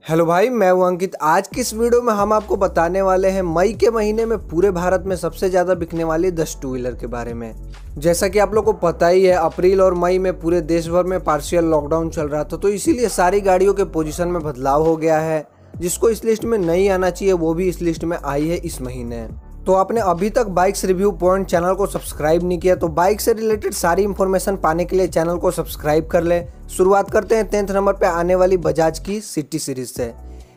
Hello भाई, मैं हूं अंकित। आज की इस वीडियो में हम आपको बताने वाले हैं मई के महीने में पूरे भारत में सबसे ज़्यादा बिकने वाली 10 टू व्हीलर के बारे में। जैसा कि आप लोग को पता ही है, अप्रैल और मई में पूरे देश भर में पार्शियल लॉकडाउन चल रहा था, तो इसीलिए सारी गाड़ियों के पोजीशन में बदलाव हो गया है। जिसको इस लिस्ट में नहीं आना चाहिए वो भी इस लिस्ट में आई है इस महीने। तो आपने अभी तक बाइक्स रिव्यू पॉइंट चैनल को सब्सक्राइब नहीं किया तो बाइक से रिलेटेड सारी इंफॉर्मेशन पाने के लिए चैनल को सब्सक्राइब कर ले। शुरुआत करते हैं 10th नंबर पे आने वाली बजाज की सिटी सीरीज से।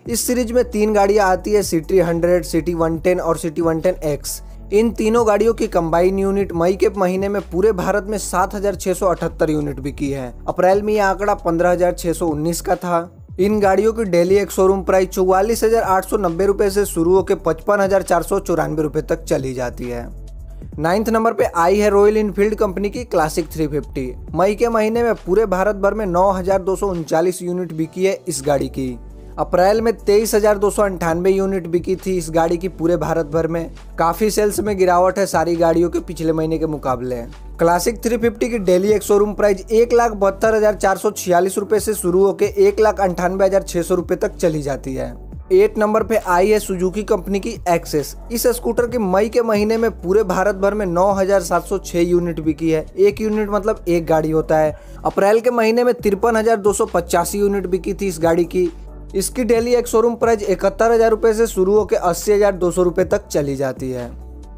इस सीरीज में 3 गाड़ियां आती है, सिटी 100, सिटी 110 और सिटी 110X। इन तीनों गाड़ियों की कंबाइन यूनिट मई के महीने में पूरे भारत में 7,678 यूनिट बिकी है। अप्रैल में यह आंकड़ा 15,619 का था। इन गाड़ियों की डेली एक शोरूम प्राइस 44,890 रुपए से शुरू होकर 55,494 रुपए तक चली जाती है। 9th नंबर पे आई है रॉयल इनफील्ड कंपनी की क्लासिक 350। मई के महीने में पूरे भारत भर में 9,239 यूनिट बिकी है इस गाड़ी की। अप्रैल में 23,298 यूनिट बिकी थी इस गाड़ी की पूरे भारत भर में। काफी सेल्स में गिरावट है सारी गाड़ियों के पिछले महीने के मुकाबले। क्लासिक 350 की डेली एक शोरूम प्राइस 1,72,446 रुपए से शुरू होकर 1,98,600 रुपए तक चली जाती है। 8 नंबर पे आई है सुजुकी कंपनी की एक्सेस। इस स्कूटर के मई के महीने में पूरे भारत भर में 9,706 यूनिट बिकी है। एक यूनिट मतलब एक गाड़ी होता है। अप्रैल के महीने में 53,285 यूनिट बिकी थी इस गाड़ी की। इसकी डेली एक शोरूम प्राइस 71,000 रुपए से शुरू होकर 80,200 रुपए तक चली जाती है।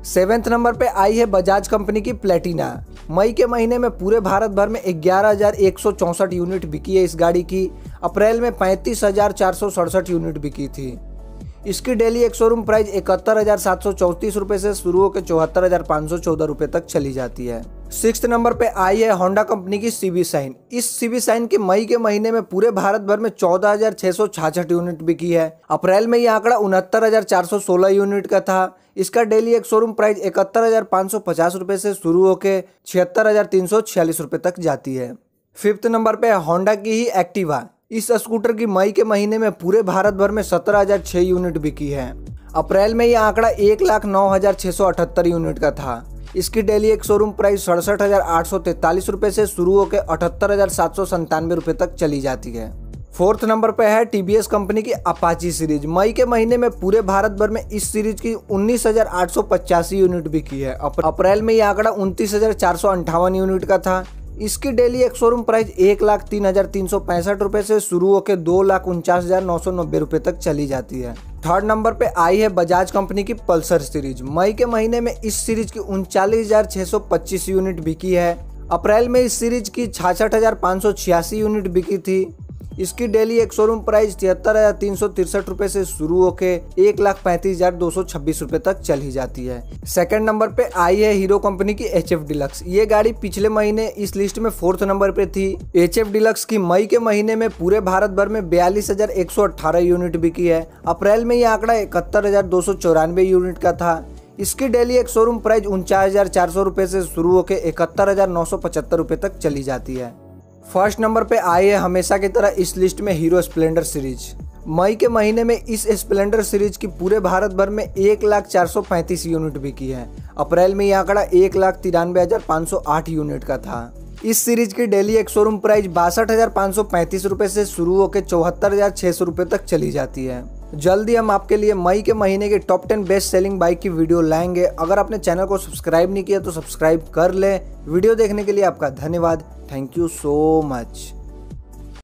7th नंबर पे आई है बजाज कंपनी की प्लेटिना। मई के महीने में पूरे भारत भर में 11,164 यूनिट बिकी है इस गाड़ी की। अप्रैल में 35,467 यूनिट बिकी थी। इसकी डेली एक शोरूम प्राइस 71,734 रुपए से शुरू होकर 74,514 रुपए तक चली जाती है। 6th नंबर पे आई है होंडा कंपनी की सीबी शाइन। इस सीबी शाइन के मई के महीने में पूरे भारत भर में 14,666 यूनिट बिकी है। अप्रैल में यह आंकड़ा 69,416 यूनिट का था। इसका डेली एक शोरूम प्राइस 71,550 रुपए से शुरू होकर 76,346 रुपए तक जाती है। 5th नंबर पे होंडा की ही एक्टिवा। इस स्कूटर की मई के महीने में पूरे भारत भर में 17,006 यूनिट बिकी है। अप्रैल में यह आंकड़ा 1,09,678 यूनिट का था। इसकी डेली एक शोरूम प्राइस 67,843 रुपए से शुरू होकर 78,797 रुपए तक चली जाती है। 4th नंबर पे है टीवीएस कंपनी की अपाची सीरीज। मई के महीने में पूरे भारत भर में इस सीरीज की 19,885 यूनिट बिकी है। अप्रैल में यह आंकड़ा 29,458 यूनिट का था। इसकी डेली एक शोरूम प्राइस 1,03,365 रुपए से शुरू होकर 2,49,990 रुपए तक चली जाती है। 3rd नंबर पे आई है बजाज कंपनी की पल्सर सीरीज। मई के महीने में इस सीरीज की 39,625 यूनिट बिकी है। अप्रैल में इस सीरीज की 66,586 यूनिट बिकी थी। इसकी डेली एक शोरूम प्राइस 73,363 रुपए से शुरू होकर 1,35,226 रुपए तक चली जाती है। 2nd नंबर पे आई है हीरो कंपनी की HF डिलक्स। ये गाड़ी पिछले महीने इस लिस्ट में 4th नंबर पे थी। HF डिलक्स की मई के महीने में पूरे भारत भर में 42,118 यूनिट बिकी है। अप्रैल में यह आंकड़ा 71,294 यूनिट का था। इसकी डेली एक शोरूम प्राइस 49,400 रुपए से शुरू होकर 71,975 रुपए तक चली जाती है। 1st नंबर पे आई है हमेशा की तरह इस लिस्ट में हीरो स्प्लेंडर सीरीज। मई के महीने में इस स्प्लेंडर सीरीज की पूरे भारत भर में 1,435 यूनिट बिकी है। अप्रैल में यह आंकड़ा 1,93,508 यूनिट का था। इस सीरीज की डेली एक शोरूम प्राइस 62,535 रुपए से शुरू होकर 74,600 रुपए तक चली जाती है। जल्दी हम आपके लिए मई के महीने के टॉप 10 बेस्ट सेलिंग बाइक की वीडियो लाएंगे। अगर आपने चैनल को सब्सक्राइब नहीं किया तो सब्सक्राइब कर ले। वीडियो देखने के लिए आपका धन्यवाद। Thank you so much.